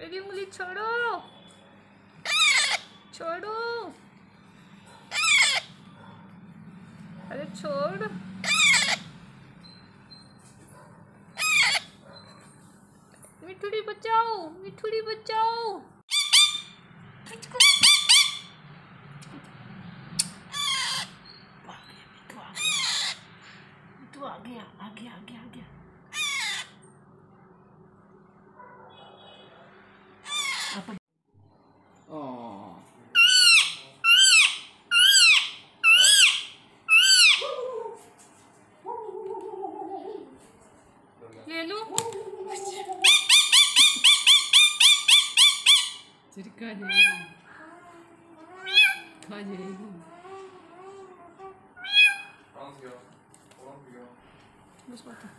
मेरी उंगली छोड़ो, छोड़ो, अरे छोड़। मिठुड़ी बचाओ, मिठुड़ी बचाओ। मिठू आ गया, आ गया, आ गया, आ गया। ले लो। खा जाएगी, खा जाएगी। बस बात है।